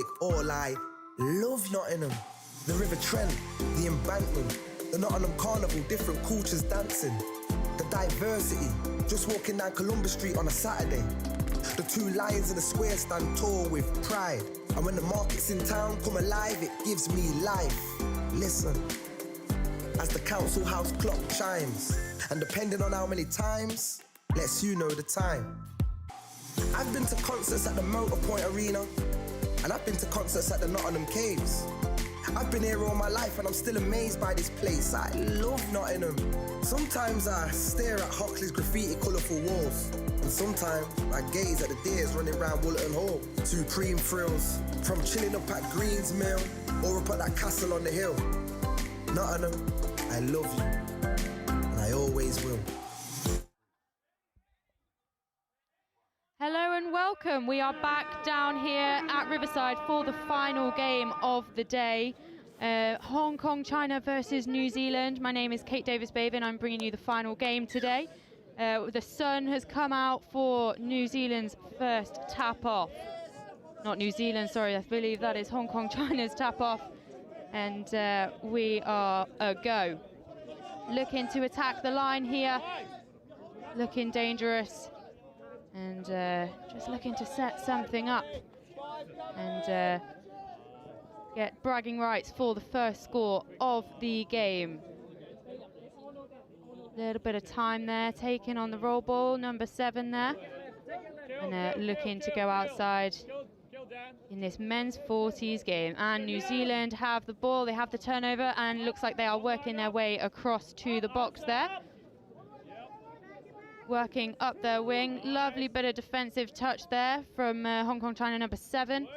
Republic, all I love Nottingham. The River Trent, the embankment, the Nottingham Carnival, different cultures dancing. The diversity, just walking down Columbus Street on a Saturday. The two lions in the square stand tall with pride. And when the markets in town come alive, it gives me life. Listen, as the council house clock chimes, and depending on how many times, lets you know the time. I've been to concerts at the Motorpoint Arena, and I've been to concerts at the Nottingham Caves. I've been here all my life and I'm still amazed by this place. I love Nottingham. Sometimes I stare at Hockley's graffiti colourful walls, and sometimes I gaze at the deers running round Woolton Hall. Supreme thrills, from chilling up at Green's Mill or up at that castle on the hill. Nottingham, I love you, and I always will. Hello and welcome. We are back down here at Riverside for the final game of the day. Hong Kong, China versus New Zealand. My name is Kate Davis-Bavin. I'm bringing you the final game today. The sun has come out for New Zealand's first tap-off. Not New Zealand, sorry, I believe that is Hong Kong, China's tap-off. And we are a go. Looking to attack the line here. Looking dangerous. And just looking to set something up and get bragging rights for the first score of the game. Little bit of time there taken on the roll ball, number 7 there. And looking to go outside in this men's 40s game. And New Zealand have the ball, they have the turnover, and looks like they are working their way across to the box there. Working up their wing. Lovely bit of defensive touch there from Hong Kong, China, number 7.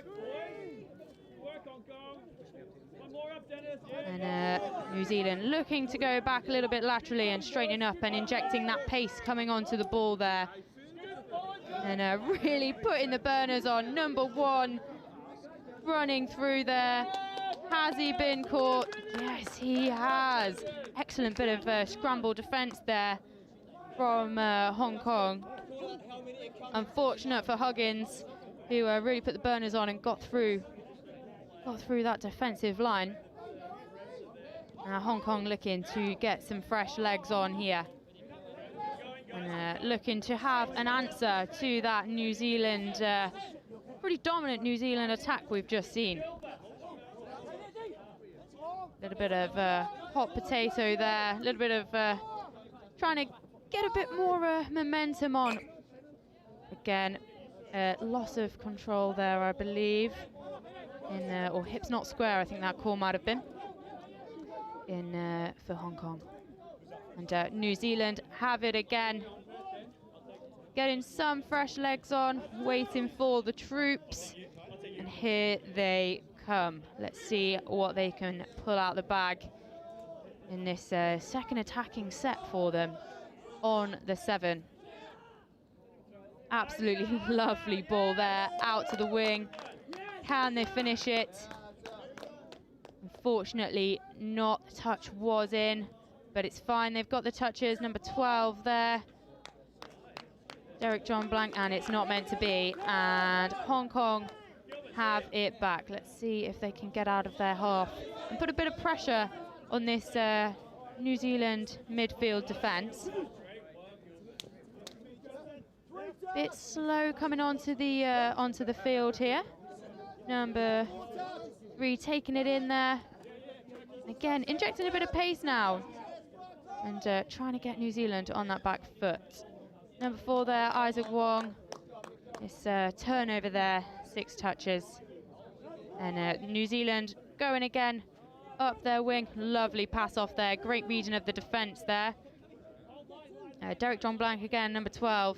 And New Zealand looking to go back a little bit laterally and straightening up and injecting that pace coming onto the ball there. And really putting the burners on. Number 1 running through there. Has he been caught? Yes, he has. Excellent bit of scramble defense there from Hong Kong. Unfortunate for Huggins, who really put the burners on and got through that defensive line. Hong Kong looking to get some fresh legs on here. And looking to have an answer to that New Zealand, pretty dominant New Zealand attack we've just seen. A little bit of hot potato there, a little bit of trying to get a bit more momentum on. Again, loss of control there, I believe. Or hips not square, I think that call might have been. For Hong Kong. And New Zealand have it again. Getting some fresh legs on, waiting for the troops. And here they come. Let's see what they can pull out the bag in this second attacking set for them on the 7. Absolutely lovely ball there, out to the wing. Can they finish it? Unfortunately not. The touch was in, but it's fine. They've got the touches. Number 12 there, Derek John Blank, and it's not meant to be. And Hong Kong have it back. Let's see if they can get out of their half and put a bit of pressure on this New Zealand midfield defence. Bit slow coming onto the field here. Number 3 taking it in there. Again, injecting a bit of pace now. And trying to get New Zealand on that back foot. Number 4 there, Isaac Wong. This turnover there, 6 touches. And New Zealand going again up their wing. Lovely pass off there. Great reading of the defence there. Derek John Blank again, number 12.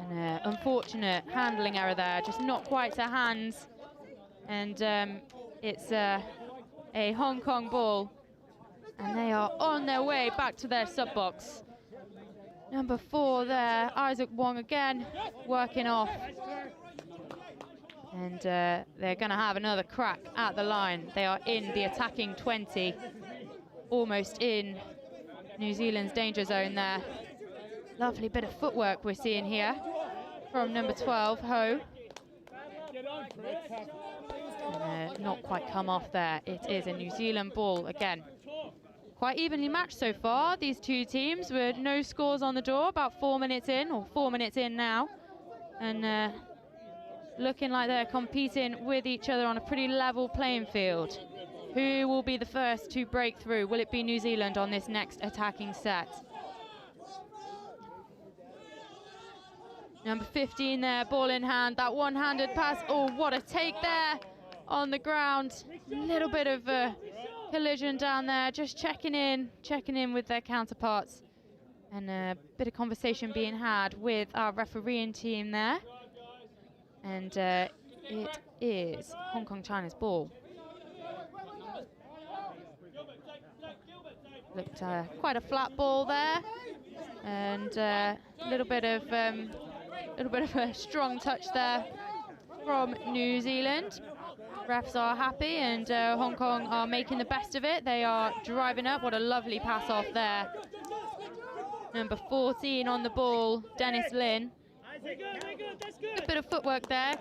And unfortunate handling error there, just not quite to hands. And it's a Hong Kong ball. And they are on their way back to their sub-box. Number 4 there, Isaac Wong again, working off. And they're going to have another crack at the line. They are in the attacking 20, almost in New Zealand's danger zone there. Lovely bit of footwork we're seeing here. from number 12, Ho. Not quite come off there. It is a New Zealand ball again. Quite evenly matched so far, these two teams, with no scores on the door, about 4 minutes in, or 4 minutes in now. And looking like they're competing with each other on a pretty level playing field. Who will be the first to break through? Will it be New Zealand on this next attacking set? Number 15 there, ball in hand, that one-handed pass. Oh, what a take there on the ground. Little bit of a collision down there, just checking in with their counterparts. And a bit of conversation being had with our refereeing team there. And it is Hong Kong China's ball. Looked quite a flat ball there, and a little bit of a strong touch there from New Zealand. Refs are happy, and Hong Kong are making the best of it. They are driving up. What a lovely pass off there. Number 14 on the ball, Dennis Lin. A bit of footwork there.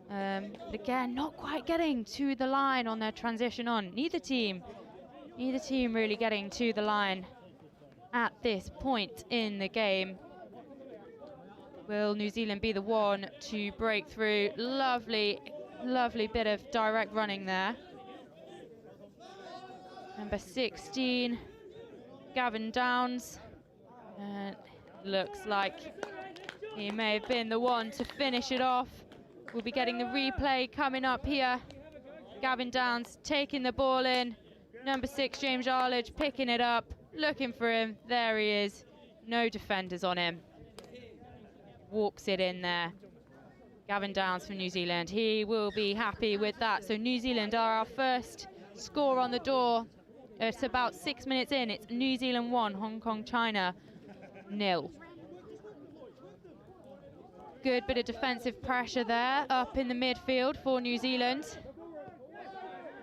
But again, not quite getting to the line on their transition on. Neither team really getting to the line at this point in the game. Will New Zealand be the one to break through? Lovely bit of direct running there. Number 16, Gavin Downs. Looks like he may have been the one to finish it off. We'll be getting the replay coming up here. Gavin Downs taking the ball in. Number 6, James Arledge, picking it up, looking for him. There he is. No defenders on him. Walks it in there. Gavin Downs from New Zealand. He will be happy with that. So New Zealand are our first score on the door. It's about 6 minutes in. It's New Zealand 1, Hong Kong China 0. Good bit of defensive pressure there up in the midfield for New Zealand.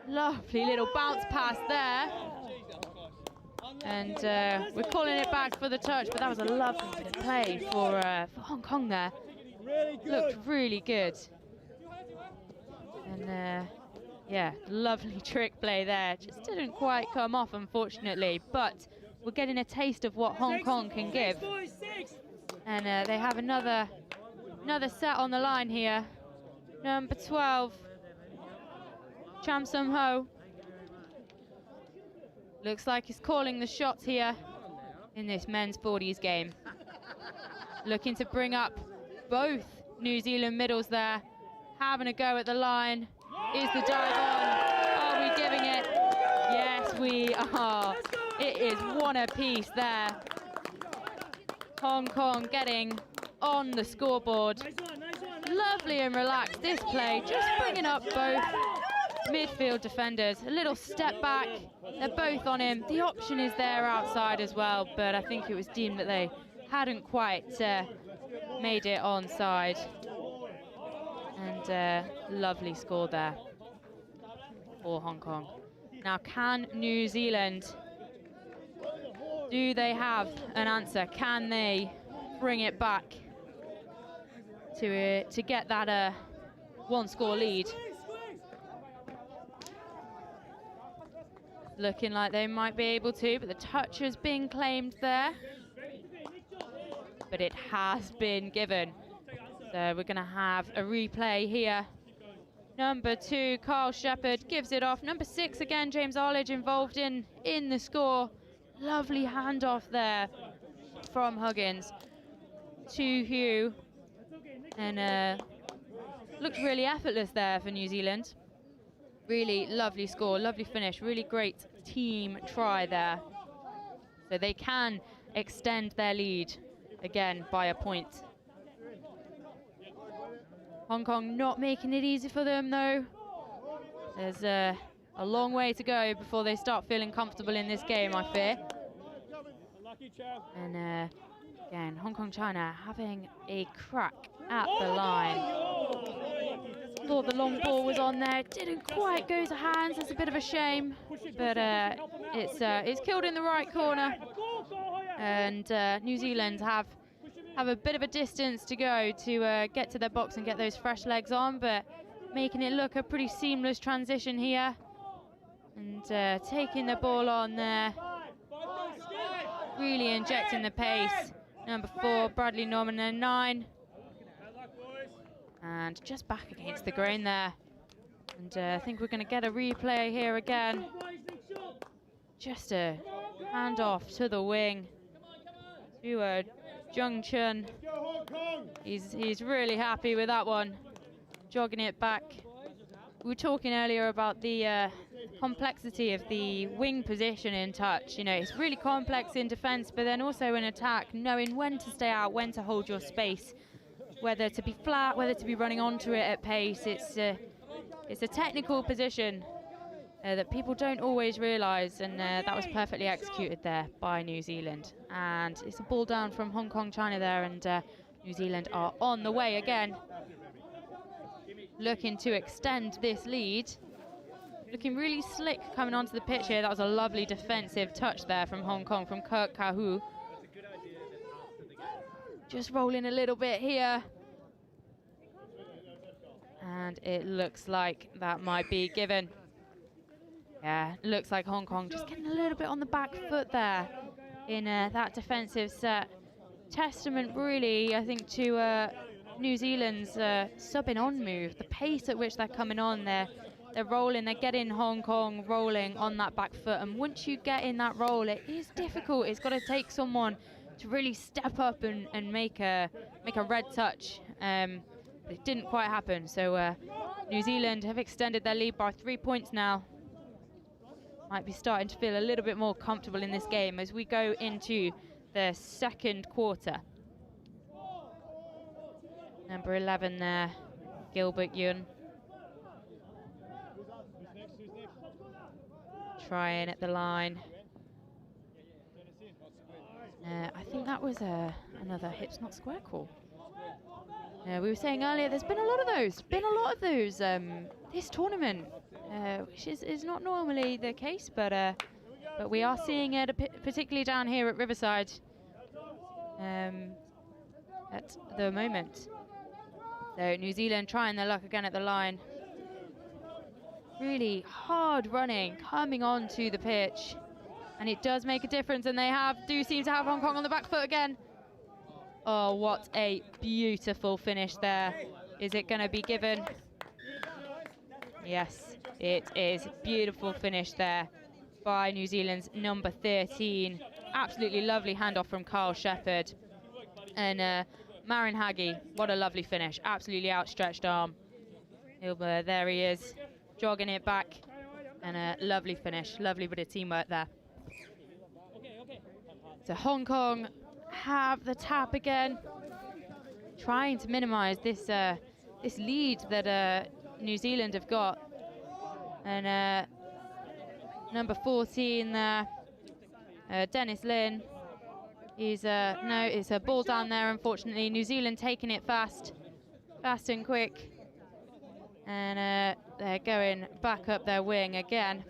Lovely little bounce pass there. And we're calling it back for the touch, but that was a lovely bit of play for Hong Kong there. Looked really good. And yeah, lovely trick play there. Just didn't quite come off, unfortunately, but we're getting a taste of what Hong Kong can give. And they have another set on the line here. Number 12, Cham Sum Ho. Looks like he's calling the shots here in this men's boardies game. Looking to bring up both New Zealand middles there. Having a go at the line. Is the dive on? Are we giving it? Yes, we are. It is one apiece there. Hong Kong getting on the scoreboard. Lovely and relaxed this play, just bringing up both midfield defenders. A little step back, they're both on him. The option is there outside as well, but I think it was deemed that they hadn't quite made it onside. And lovely score there for Hong Kong. Now, can New Zealand, do they have an answer? Can they bring it back to get that one-score lead? Looking like they might be able to, but the touch has been claimed there. But it has been given. So we're going to have a replay here. Number 2, Carl Shepherd gives it off. Number 6, again, James Arledge involved in the score. Lovely handoff there from Huggins to Hugh. And looked really effortless there for New Zealand. Really lovely score, lovely finish, really great team try there. So they can extend their lead again by a point. Hong Kong not making it easy for them though. There's a long way to go before they start feeling comfortable in this game, I fear. And again, Hong Kong China having a crack at the line. Thought the long ball was on there, didn't quite go to hands. It's a bit of a shame, but it's killed in the right corner. And New Zealand have have a bit of a distance to go to get to their box and get those fresh legs on, but making it look a pretty seamless transition here. And taking the ball on there. Really injecting the pace. Number 4, Bradley Norman, and 9. And just back against the grain there. And I think we're going to get a replay here again. Just a hand off to the wing. To Jung Chun. He's really happy with that one. Jogging it back. We were talking earlier about the complexity of the wing position in touch. You know, it's really complex in defense, but then also in attack, knowing when to stay out, when to hold your space, whether to be flat, whether to be running onto it at pace. It's a technical position that people don't always realise, and that was perfectly executed there by New Zealand. And it's a ball down from Hong Kong, China there, and New Zealand are on the way again, looking to extend this lead. Looking really slick coming onto the pitch here. That was a lovely defensive touch there from Hong Kong, from Kirk Kahu. Just rolling a little bit here. And it looks like that might be given. Yeah, looks like Hong Kong just getting a little bit on the back foot there in that defensive set. Testament really, I think, to New Zealand's subbing on move. The pace at which they're coming on, they're rolling, they're getting Hong Kong rolling on that back foot. And once you get in that roll, it is difficult. It's got to take someone to really step up and make a red touch. It didn't quite happen. So New Zealand have extended their lead by 3 points now. Might be starting to feel a little bit more comfortable in this game as we go into the second quarter. Number 11 there, Gilbert Yun. Trying at the line. I think that was another hips not square call. We were saying earlier, there's been a lot of those. This tournament, which is not normally the case, but we are seeing it particularly down here at Riverside at the moment. So New Zealand trying their luck again at the line. Really hard running, coming onto the pitch, and it does make a difference. And they do seem to have Hong Kong on the back foot again. Oh, what a beautiful finish there. Is it going to be given? Yes, it is. Beautiful finish there by New Zealand's number 13. Absolutely lovely handoff from Carl Shepherd. And Marin Hagi, what a lovely finish. Absolutely outstretched arm. There he is, jogging it back. And a lovely finish. Lovely bit of teamwork there. So Hong Kong have the tap again, trying to minimize this lead that New Zealand have got. And number 14 there, Dennis Lin, is no, it's a ball down there, unfortunately. New Zealand taking it fast and quick, and they're going back up their wing again.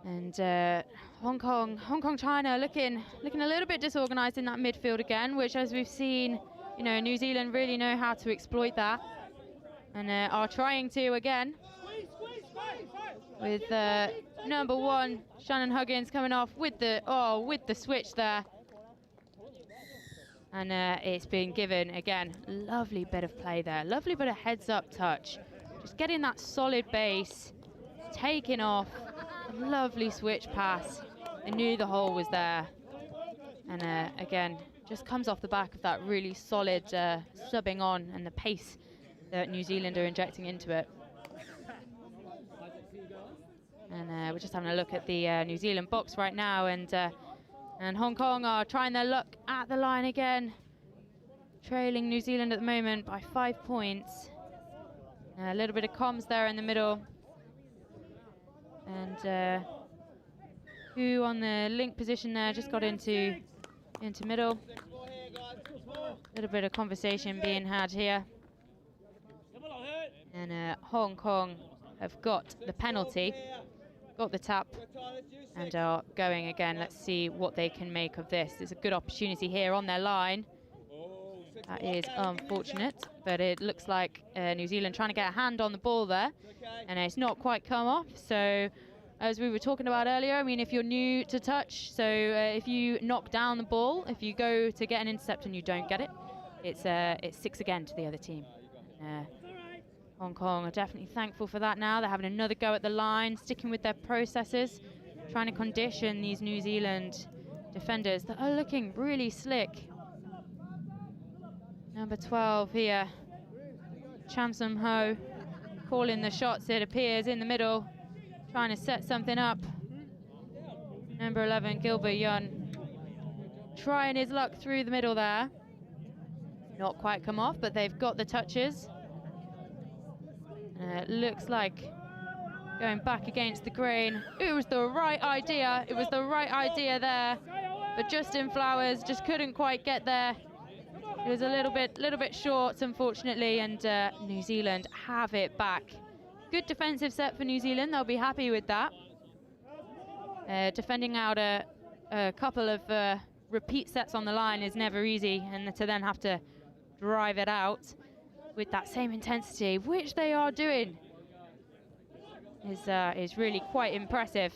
And Hong Kong, China looking a little bit disorganized in that midfield again, which, as we've seen, you know, New Zealand really know how to exploit that, and are trying to again. With number 1, Shannon Huggins, coming off with the switch there, and it's been given again. Lovely bit of play there, lovely bit of heads-up touch, just getting that solid base, taking off. Lovely switch pass. I knew the hole was there. And again, just comes off the back of that really solid subbing on and the pace that New Zealand are injecting into it. And we're just having a look at the New Zealand box right now, and Hong Kong are trying their luck at the line again, trailing New Zealand at the moment by 5 points. A little bit of comms there in the middle. And who on the link position there just got into middle. A little bit of conversation being had here. And Hong Kong have got the penalty. got the tap and are going again. Let's see what they can make of this. There's a good opportunity here on their line. That is unfortunate, but it looks like New Zealand trying to get a hand on the ball there, and it's not quite come off. So, as we were talking about earlier, I mean, if you're new to touch, so if you knock down the ball, if you go to get an intercept and you don't get it, it's 6 again to the other team. Hong Kong are definitely thankful for that now. They're having another go at the line, sticking with their processes, trying to condition these New Zealand defenders that are looking really slick. Number 12 here, Cham Sum Ho, calling the shots, it appears, in the middle, trying to set something up. Number 11, Gilbert Yun, trying his luck through the middle there. Not quite come off, but they've got the touches. Looks like going back against the grain. It was the right idea. It was the right idea there, but Justin Flowers just couldn't quite get there. It was a little bit short, unfortunately, and New Zealand have it back. Good defensive set for New Zealand. They'll be happy with that. Defending out a couple of repeat sets on the line is never easy, and to then have to drive it out with that same intensity, which they are doing, is really quite impressive.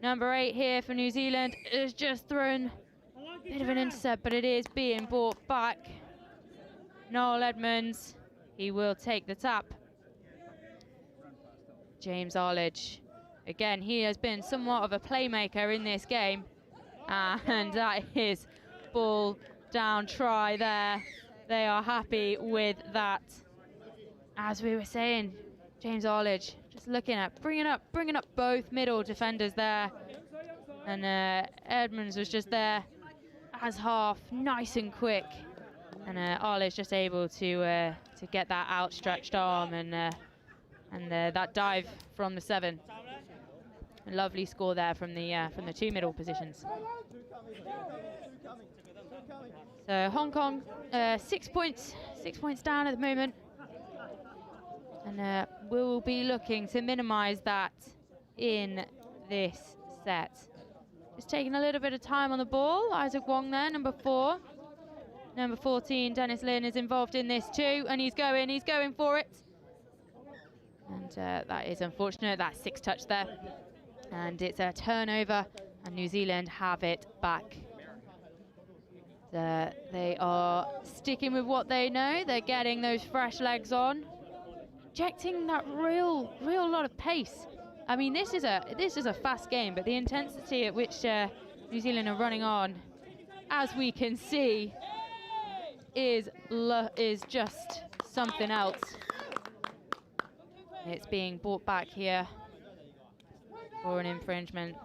Number 8 here for New Zealand is just thrown a bit of an intercept, but it is being brought back. Noel Edmonds, he will take the tap. James Arledge, again, he has been somewhat of a playmaker in this game, and that is ball down try there. They are happy with that. As we were saying, James Arledge just looking at bringing up both middle defenders there, and Edmonds was just there as half, nice and quick, and Arledge just able to get that outstretched arm and that dive from the 7. A lovely score there from the 2 middle positions. So Hong Kong 6 points down at the moment, and we'll be looking to minimize that in this set. Just taking a little bit of time on the ball. Isaac Wong there, number 4. Number 14, Dennis Lin, is involved in this too, and he's going for it. And that is unfortunate. That's 6 touch there, and it's a turnover, and New Zealand have it back. They are sticking with what they know. They're getting those fresh legs on, injecting that real lot of pace. I mean, this is a fast game, but the intensity at which New Zealand are running on, as we can see, is just something else. It's being brought back here for an infringement,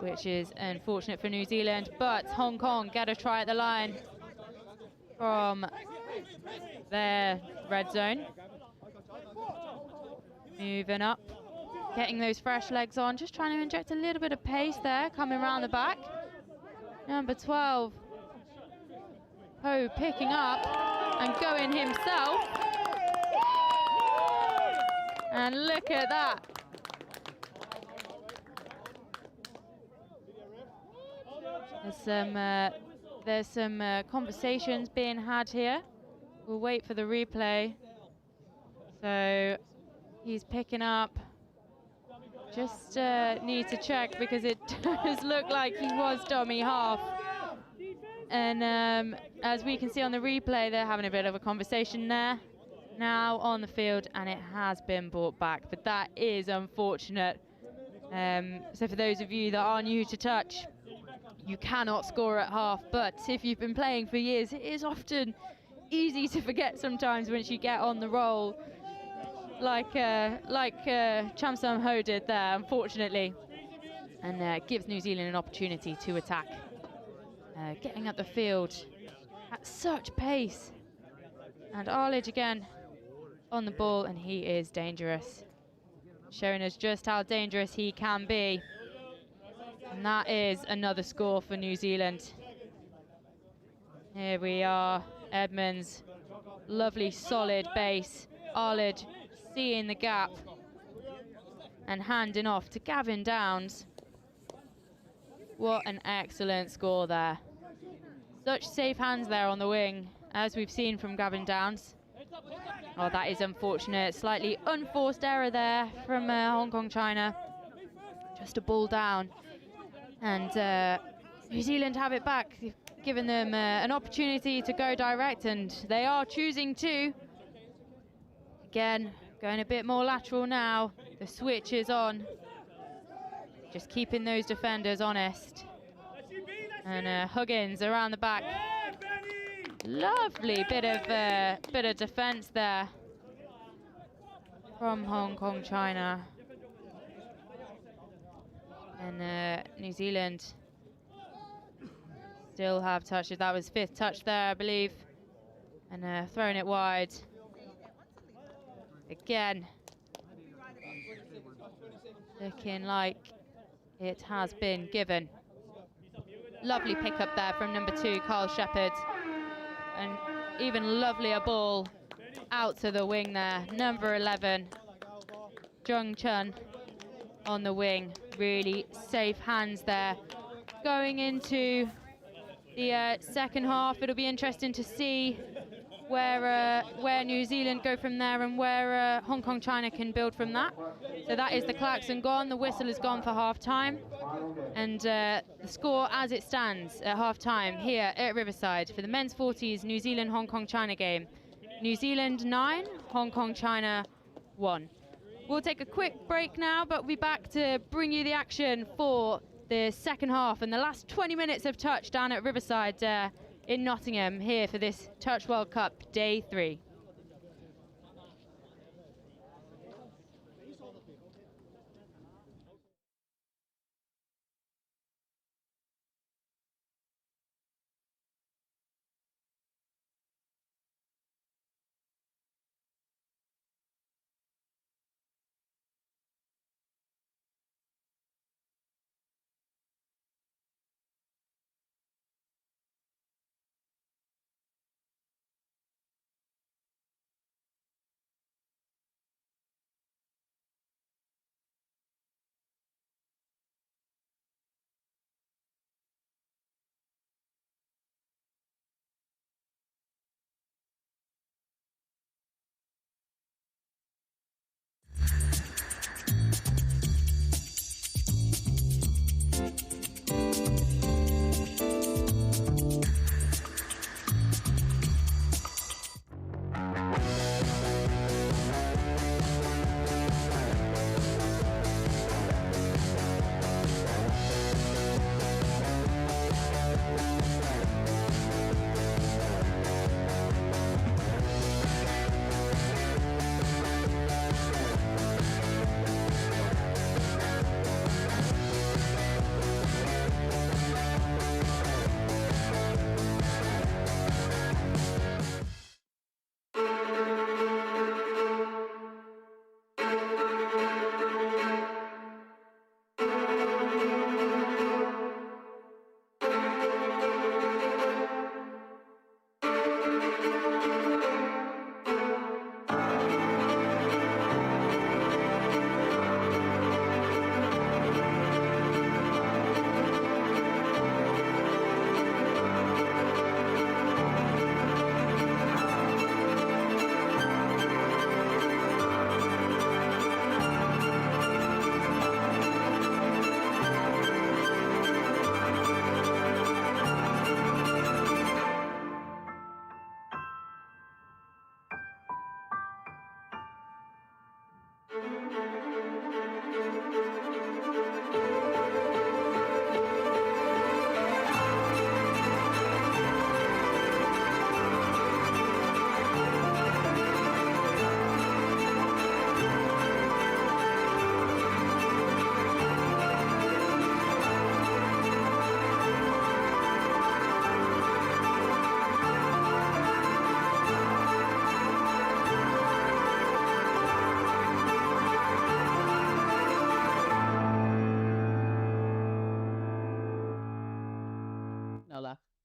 which is unfortunate for New Zealand, but Hong Kong get a try at the line from their red zone. Moving up, getting those fresh legs on, just trying to inject a little bit of pace there, coming around the back. Number 12, Ho, picking up and going himself. And look at that. There's some conversations being had here. We'll wait for the replay. So he's picking up. Just need to check, because it does look like he was dummy half. And as we can see on the replay, they're having a bit of a conversation there now on the field, and it has been brought back. But that is unfortunate. So for those of you that are new to touch, you cannot score at half, but if you've been playing for years, it is often easy to forget sometimes once you get on the roll, like Cham Sum Ho did there, unfortunately, and gives New Zealand an opportunity to attack. Getting up the field at such pace, and Arledge again on the ball, and he is dangerous, showing us just how dangerous he can be. And that is another score for New Zealand. Here we are, Edmonds, lovely solid base. Arledge seeing the gap, and handing off to Gavin Downs. What an excellent score there. Such safe hands there on the wing, as we've seen from Gavin Downs. Oh, that is unfortunate. Slightly unforced error there from Hong Kong China. Just a ball down. And New Zealand have it back, giving them an opportunity to go direct, and they are choosing to. Again, going a bit more lateral now. The switch is on. Just keeping those defenders honest. And Huggins around the back. Lovely bit of defence there from Hong Kong China. And New Zealand still have touches. That was 5th touch there, I believe. And throwing it wide. Again, looking like it has been given. Lovely pickup there from number 2, Carl Shepherd. And even lovelier ball out to the wing there. Number 11, Jung Chun on the wing. Really safe hands there. Going into the second half, it'll be interesting to see where New Zealand go from there and where Hong Kong China can build from that. So that is the klaxon gone, the whistle is gone for half time, and the score as it stands at half time here at Riverside for the men's 40s New Zealand Hong Kong China game. New Zealand 9, Hong Kong China 1. We'll take a quick break now, but we'll be back to bring you the action for the second half and the last 20 minutes of touch down at Riverside in Nottingham here for this Touch World Cup Day 3.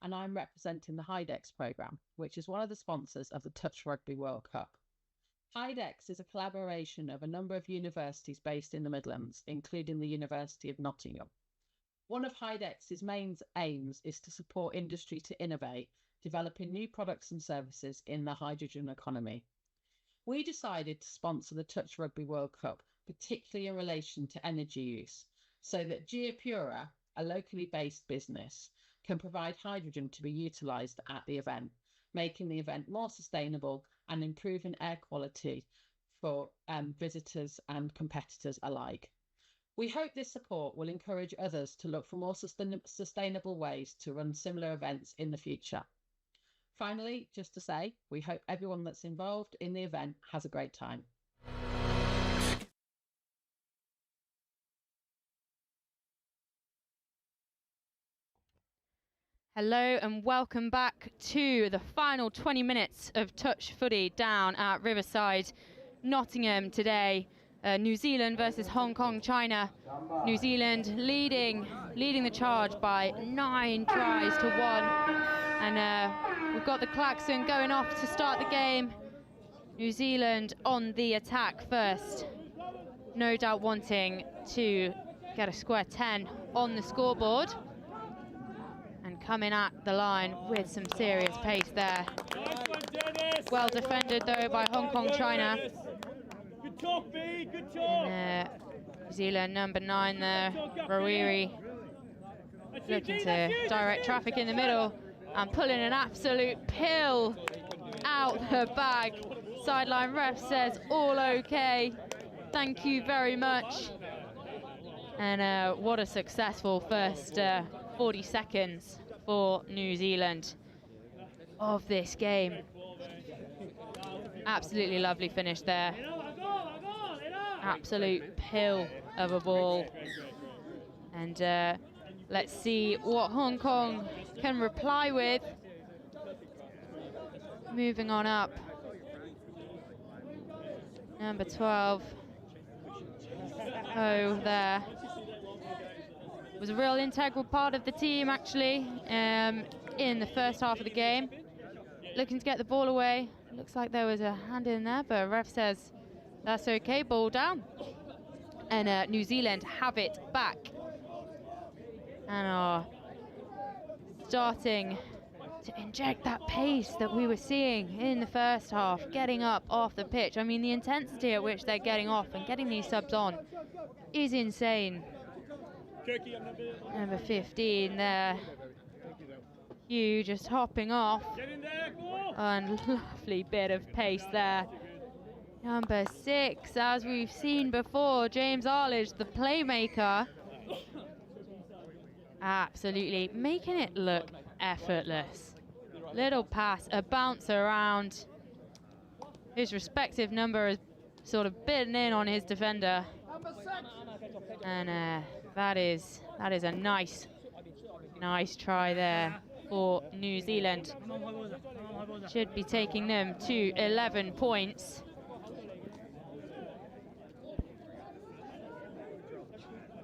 And I'm representing the Hydex programme, which is one of the sponsors of the Touch Rugby World Cup. HyDex is a collaboration of a number of universities based in the Midlands, including the University of Nottingham. One of HyDex's main aims is to support industry to innovate, developing new products and services in the hydrogen economy. We decided to sponsor the Touch Rugby World Cup, particularly in relation to energy use, so that Geopura, a locally based business, can provide hydrogen to be utilised at the event, making the event more sustainable and improving air quality for visitors and competitors alike. We hope this support will encourage others to look for more sustainable ways to run similar events in the future. Finally, just to say, we hope everyone that's involved in the event has a great time. Hello and welcome back to the final 20 minutes of touch footy down at Riverside, Nottingham today. New Zealand versus Hong Kong, China. New Zealand leading the charge by 9 tries to 1. And we've got the klaxon going off to start the game. New Zealand on the attack first. No doubt wanting to get a square 10 on the scoreboard. And coming at the line with some serious pace there. Well defended though by Hong Kong, China. Good talk, B. Good talk. And, New Zealand number 9 there, Rawiri, looking to direct traffic in the middle and pulling an absolute pill out the bag. Sideline ref says all okay. Thank you very much. And what a successful first 40 seconds for New Zealand of this game. Absolutely lovely finish there. Absolute pill of a ball. And let's see what Hong Kong can reply with. Moving on up. Number 12. Oh, there. Was a real integral part of the team, actually, in the first half of the game. Looking to get the ball away. Looks like there was a hand in there, but ref says that's okay, ball down. And New Zealand have it back. And are starting to inject that pace that we were seeing in the first half, getting up off the pitch. I mean, the intensity at which they're getting off and getting these subs on is insane. Number 15 there. Hugh just hopping off. And lovely bit of pace there. Number 6, as we've seen before, James Arledge, the playmaker. Absolutely making it look effortless. Little pass, a bounce around. His respective number is sort of bitten in on his defender. And that is a nice try there for New Zealand. Should be taking them to 11 points.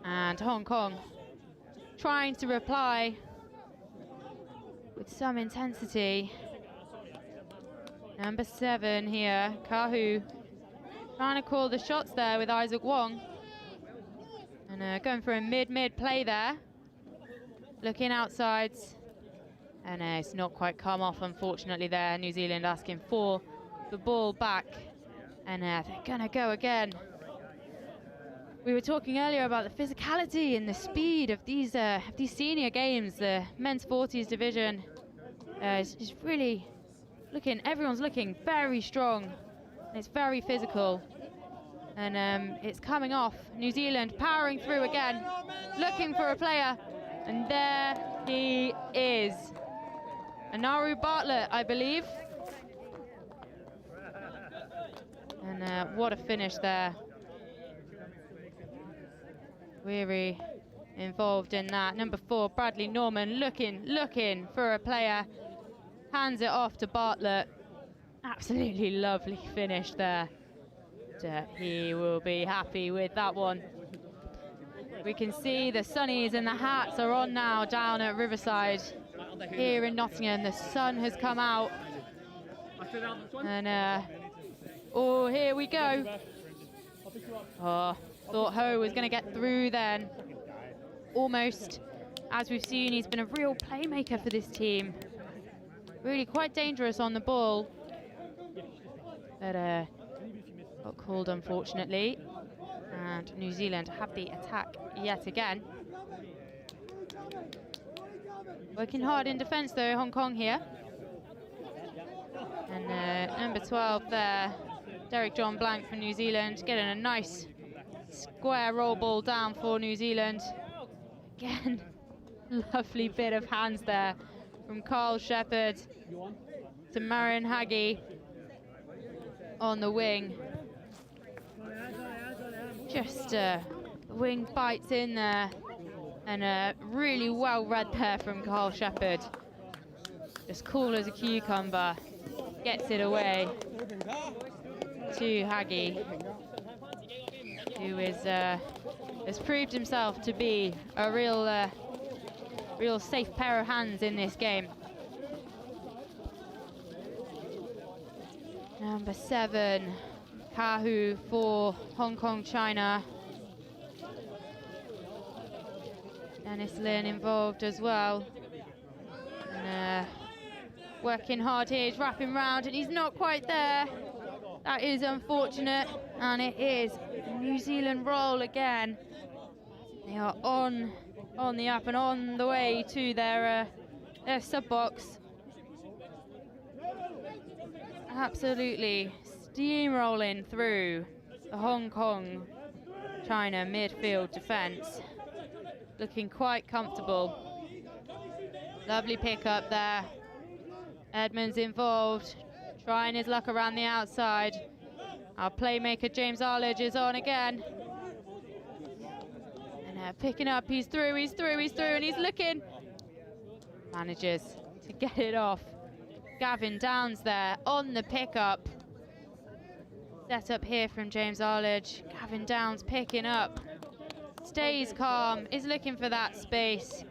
And Hong Kong trying to reply with some intensity. Number 7 here, Kahu, trying to call the shots there with Isaac Wong. And going for a mid play there. Looking outsides. And it's not quite come off, unfortunately, there. New Zealand asking for the ball back. And they're going to go again. We were talking earlier about the physicality and the speed of these senior games. The men's 40s division is really looking, everyone's looking very strong. And it's very physical. And it's coming off. New Zealand powering through again, looking for a player. And there he is. Anaru Bartlett, I believe. And what a finish there. Weary involved in that. Number 4, Bradley Norman, looking for a player. Hands it off to Bartlett. Absolutely lovely finish there. He will be happy with that one. We can see the sunnies and the hats are on now down at Riverside here in Nottingham. The sun has come out. And Oh, here we go. Oh, thought Ho was going to get through then. Almost. As we've seen, he's been a real playmaker for this team. Really quite dangerous on the ball. But got called, unfortunately. And New Zealand have the attack yet again. Working hard in defence, though, Hong Kong here. And number 12 there, Derek John Blank for New Zealand, getting a nice square roll ball down for New Zealand. Again, lovely bit of hands there from Carl Shepherd to Marion Haggie on the wing. Just the wing bites in there, and really well read there from Carl Shepherd. Just cool as a cucumber, gets it away to Haggie, who has proved himself to be a real safe pair of hands in this game. Number 7, Kahu for Hong Kong, China. Dennis Lin involved as well. And, working hard here, he's wrapping round and he's not quite there. That is unfortunate, and it is New Zealand roll again. They are on the up and on the way to their sub box. Absolutely steamrolling through the Hong Kong China midfield defence. Looking quite comfortable. Lovely pick up there. Edmonds involved, trying his luck around the outside. Our playmaker James Arledge is on again. And picking up, he's through, and he's looking. Manages to get it off. Gavin Downs there on the pickup. Set up here from James Arledge. Gavin Downs picking up. Stays calm, is looking for that space.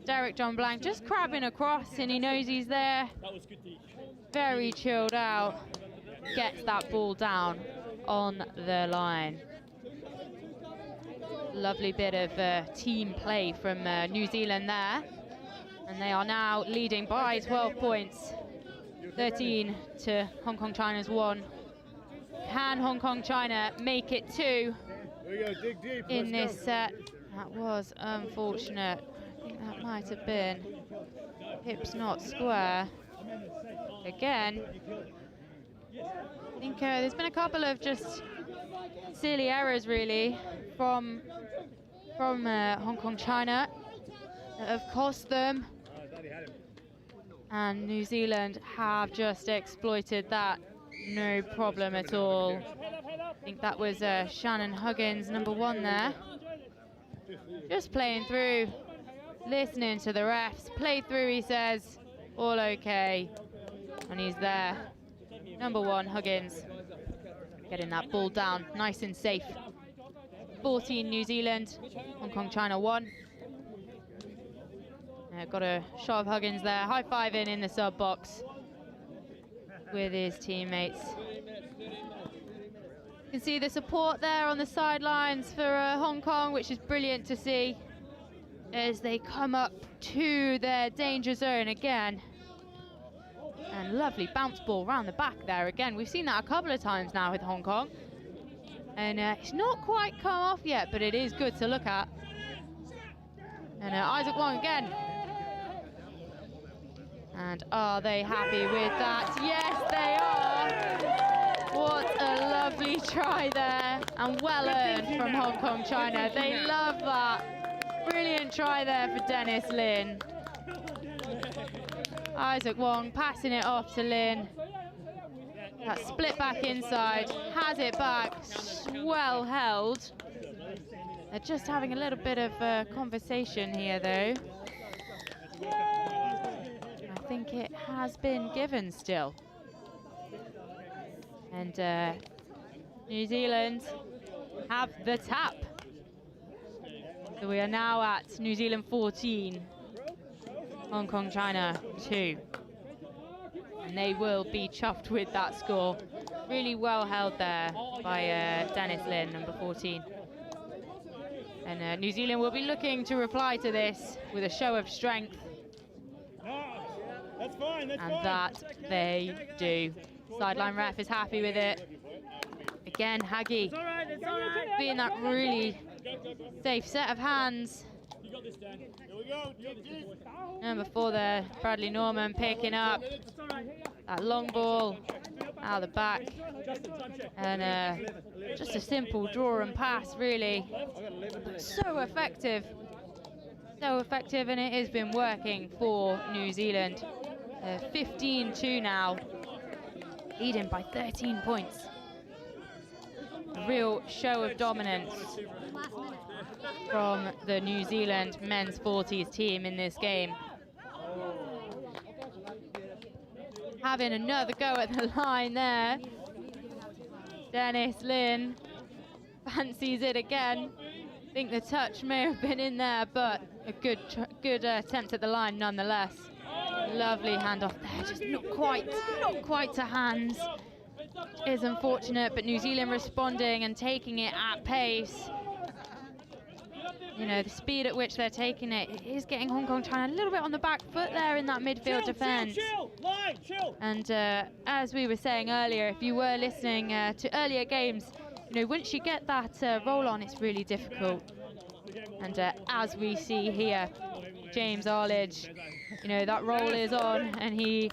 Derek John Blank just crabbing across, and he knows he's there. Very chilled out. Gets that ball down on the line. Lovely bit of team play from New Zealand there. And they are now leading by 12 points. 13 to Hong Kong China's 1. Can Hong Kong China make it 2 in this set? That was unfortunate. I think that might have been hips not square. Again, I think there's been a couple of just silly errors really from Hong Kong China that have cost them, and New Zealand have just exploited that, no problem at all. I think that was Shannon Huggins, number 1 there, just playing through, listening to the refs. Play through, he says, all okay, and he's there. Number 1, Huggins, getting that ball down nice and safe. 14 New Zealand, Hong Kong China 1. Got a shot of Huggins there, high-fiving in the sub box with his teammates. You can see the support there on the sidelines for Hong Kong, which is brilliant to see as they come up to their danger zone again. And lovely bounce ball round the back there again. We've seen that a couple of times now with Hong Kong. And it's not quite come off yet, but it is good to look at. And Isaac Wong again. And are they happy with that? Yes, they are. What a lovely try there, and well earned from Hong Kong China. They love that. Brilliant try there for Dennis Lin. Isaac Wong passing it off to Lin. That split back inside, has it back, well held. They're just having a little bit of a conversation here though. I think it has been given still. And New Zealand have the tap. So we are now at New Zealand 14, Hong Kong China 2. And they will be chuffed with that score. Really well held there by Dennis Lynn, number 14. And New Zealand will be looking to reply to this with a show of strength. That's fine, that's and fine. that they do. Sideline ref is happy with it. Again, Hagi being that really safe set of hands. Number 4 there, Bradley Norman picking up that long ball out of the back. And just a simple draw and pass, really. So effective. So effective, and it has been working for New Zealand. 15-2 now, leading by 13 points. A real show of dominance from the New Zealand men's 40s team in this game. Having another go at the line there. Dennis Lynn fancies it again. I think the touch may have been in there, but a good attempt at the line nonetheless. Lovely handoff there, just not quite to hands. Is unfortunate, but New Zealand responding and taking it at pace. You know, the speed at which they're taking it is getting Hong Kong China a little bit on the back foot there in that midfield defence. And as we were saying earlier, if you were listening to earlier games, you know, once you get that roll on, it's really difficult. And as we see here, James Arledge, you know, that roll is on, and he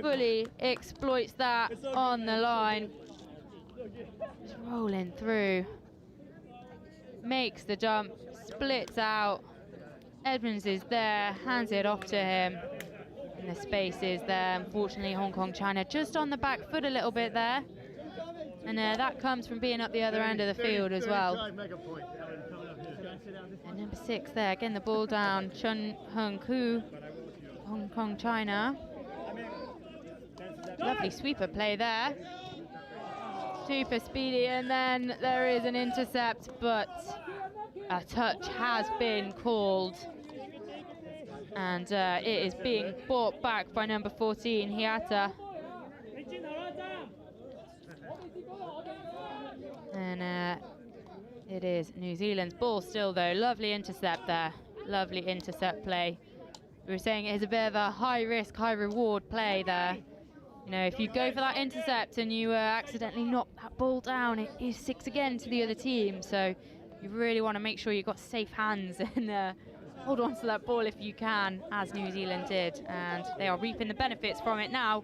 fully exploits that on the line. Just rolling through, makes the jump, splits out. Edmonds is there, hands it off to him, and the space is there. Unfortunately, Hong Kong China just on the back foot a little bit there, and that comes from being up the other end of the field as well. And number 6 there, again the ball down, Chun Hung Koo, Hong Kong China. Lovely sweeper play there. Super speedy, and then there is an intercept, but a touch has been called. And it is being brought back by number 14, Hiata. And it is New Zealand's ball still, though. Lovely intercept there. Lovely intercept play. We were saying it is a bit of a high-risk, high-reward play there. You know, if you go for that intercept and you accidentally knock that ball down, it is 6 again to the other team. So you really want to make sure you've got safe hands and hold on to that ball if you can, as New Zealand did. And they are reaping the benefits from it now.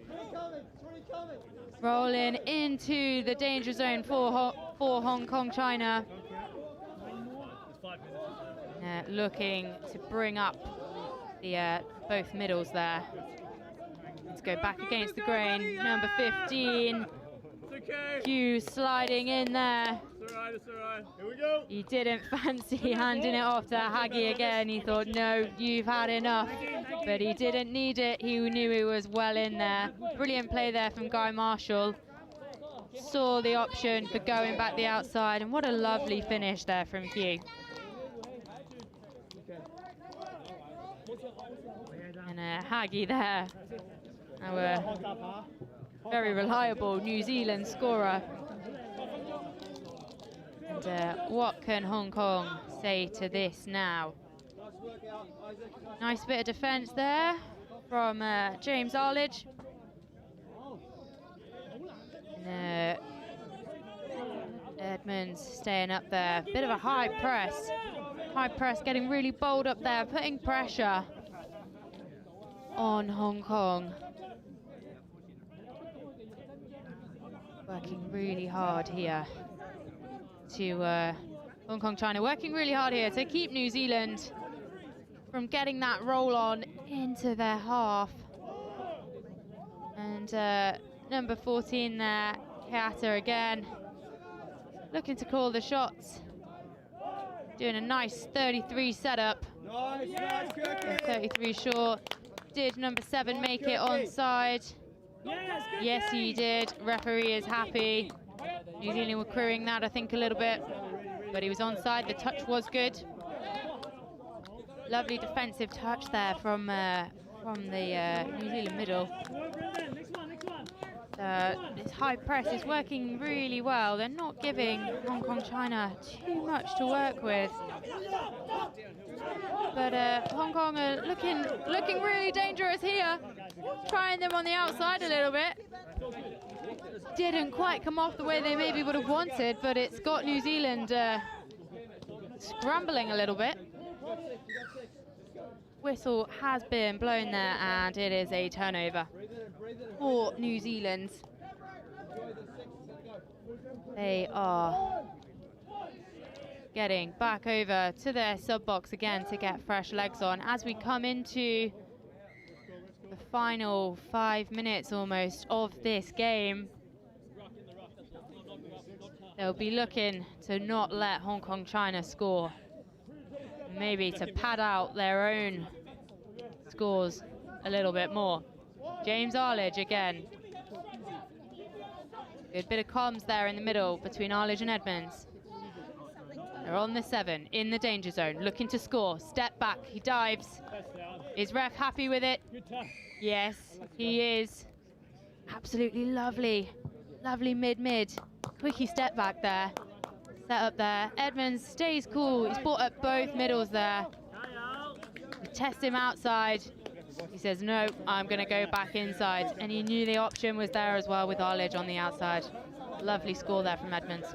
Rolling into the danger zone for Hong Kong China. Looking to bring up the both middles there. Let's go back against the grain. Number 15, Hughes sliding in there. It's all right. Here we go. He didn't fancy handing it off to Hagi again. He thought, no, you've had enough. But he didn't need it. He knew he was well in there. Brilliant play there from Guy Marshall. Saw the option for going back the outside, and what a lovely finish there from Hugh. And Hagi there, our very reliable New Zealand scorer. And what can Hong Kong say to this now? Nice bit of defence there from James Arledge. And, Edmonds staying up there. Bit of a high press. High press, getting really bold up there, putting pressure on Hong Kong. Working really hard here to Hong Kong China, working really hard here to keep New Zealand from getting that roll on into their half. And number 14 there, Keata again, looking to call the shots. Doing a nice 33 setup. Nice, 33 short. Did number 7 make it onside? Yes, he did. Referee is happy. New Zealand were querying that, I think, a little bit, but he was onside. The touch was good. Lovely defensive touch there from the New Zealand middle. This high press is working really well. They're not giving Hong Kong China too much to work with. But Hong Kong are looking really dangerous here. Trying them on the outside a little bit. Didn't quite come off the way they maybe would have wanted, but it's got New Zealand scrambling a little bit. Whistle has been blown there, and it is a turnover for New Zealand. They are getting back over to their sub box again to get fresh legs on as we come into the final 5 minutes almost of this game. They'll be looking to not let Hong Kong China score. Maybe to pad out their own scores a little bit more. James Arledge again. Good bit of comms there in the middle between Arledge and Edmonds. They're on the 7, in the danger zone, looking to score. Step back, he dives. Is ref happy with it? Yes, he is. Absolutely lovely. Lovely mid-mid. Quickie step back there. Set up there. Edmonds stays cool. He's brought up both middles there. We test him outside. He says, no, I'm going to go back inside. And he knew the option was there as well with Arledge on the outside. Lovely score there from Edmonds.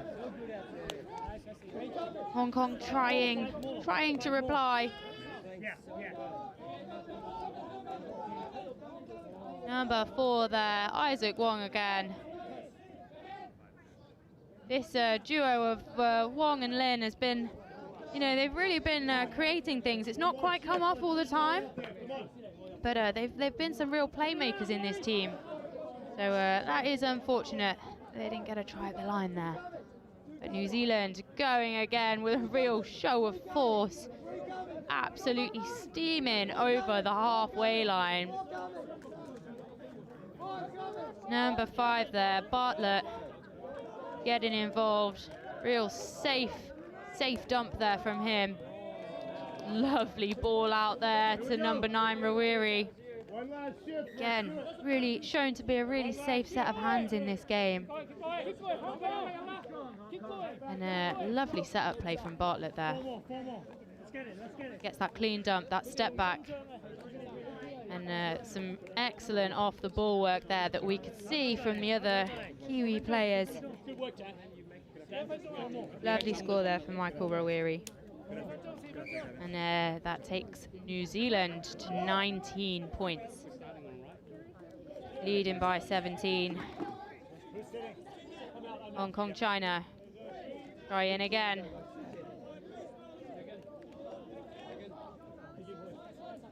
Hong Kong trying to reply. Number 4 there, Isaac Wong again. This duo of Wong and Lin has been, they've really been creating things. It's not quite come off all the time, but they've been some real playmakers in this team. So that is unfortunate. They didn't get a try at the line there. But New Zealand going again with a real show of force. Absolutely steaming over the halfway line. Number 5 there, Bartlett, getting involved. Real safe dump there from him. Lovely ball out there to number 9, Rawiri. Again, really shown to be a really safe set of hands in this game. And a lovely setup play from Bartlett there. Gets that clean dump, that step back. And some excellent off the ball work there that we could see from the other Kiwi players. Lovely score there from Michael Rawiri. And that takes New Zealand to 19 points. Leading by 17. Hong Kong China. Try in again.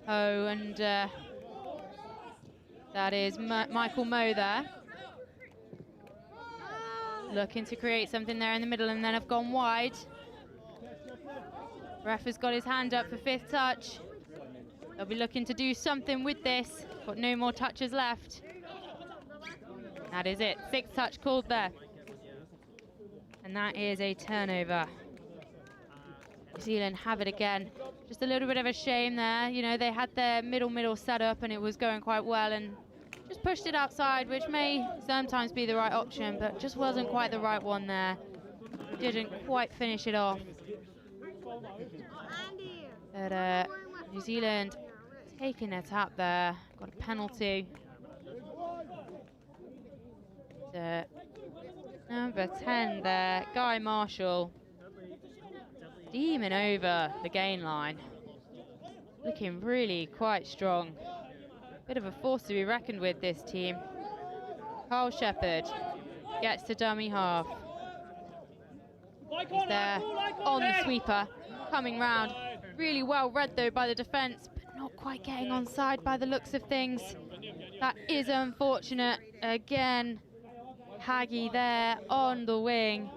Oh, and that is Michael Moe there. Looking to create something there in the middle and then have gone wide. Ref has got his hand up for 5th touch. They'll be looking to do something with this. Got no more touches left. That is it. 6th touch called there. And that is a turnover. New Zealand have it again. Just a little bit of a shame there. They had their middle set up and it was going quite well and just pushed it outside, which may sometimes be the right option, but just wasn't quite the right one there. Didn't quite finish it off. But New Zealand taking a tap there. Got a penalty. Number 10 there, Guy Marshall. Steaming over the gain line. Looking really quite strong. Bit of a force to be reckoned with, this team. Carl Shepherd gets to dummy half. He's there on the sweeper, coming round. Really well read though by the defence, but not quite getting onside by the looks of things. That is unfortunate. Again, Haggy there on the wing,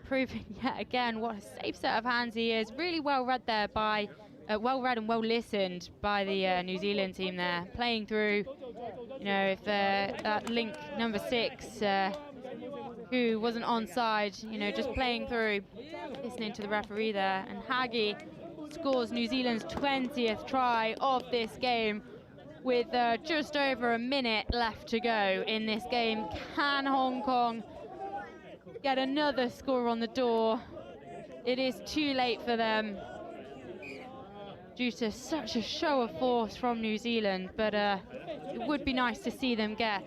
proving yet again what a safe set of hands he is. Really well read there by, well read and well listened by the New Zealand team there, playing through. If that link number 6, who wasn't onside, just playing through, listening to the referee there. And Haggy scores New Zealand's 20th try of this game. with just over a minute left to go in this game. Can Hong Kong get another score on the door? It is too late for them due to such a show of force from New Zealand, but it would be nice to see them get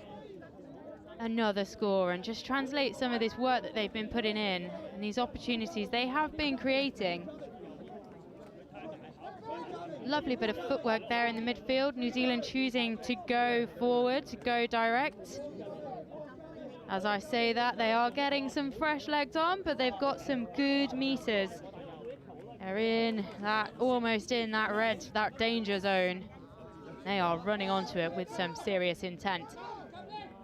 another score and just translate some of this work that they've been putting in and these opportunities they have been creating. Lovely bit of footwork there in the midfield. New Zealand choosing to go forward, to go direct. As I say that, they are getting some fresh legs on, but they've got some good meters. They're in that, almost in that red, that danger zone. They are running onto it with some serious intent.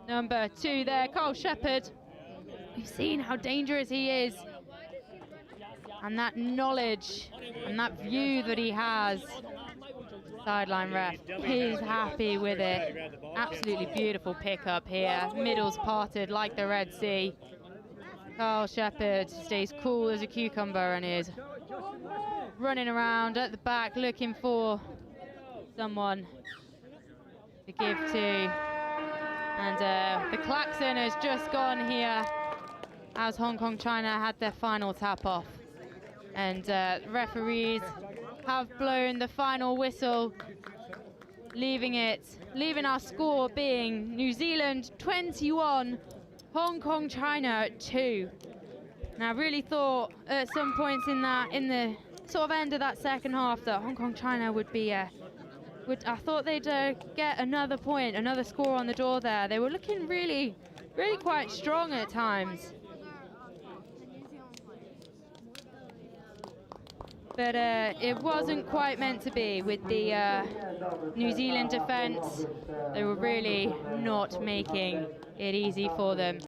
Number 2 there, Carl Shepherd. We've seen how dangerous he is. And that knowledge and that view that he has. Sideline ref is happy with it. Absolutely beautiful pickup here. Middles parted like the Red Sea. Carl Shepherd stays cool as a cucumber and is running around at the back looking for someone to give to. And the klaxon has just gone here as Hong Kong China had their final tap off. And referees have blown the final whistle, leaving our score being New Zealand 21, Hong Kong China 2. Now I really thought at some points in the sort of end of that second half that Hong Kong China would be I thought they'd get another point, another score on the door there. They were looking really quite strong at times. But it wasn't quite meant to be with the New Zealand defence. They were really not making it easy for them.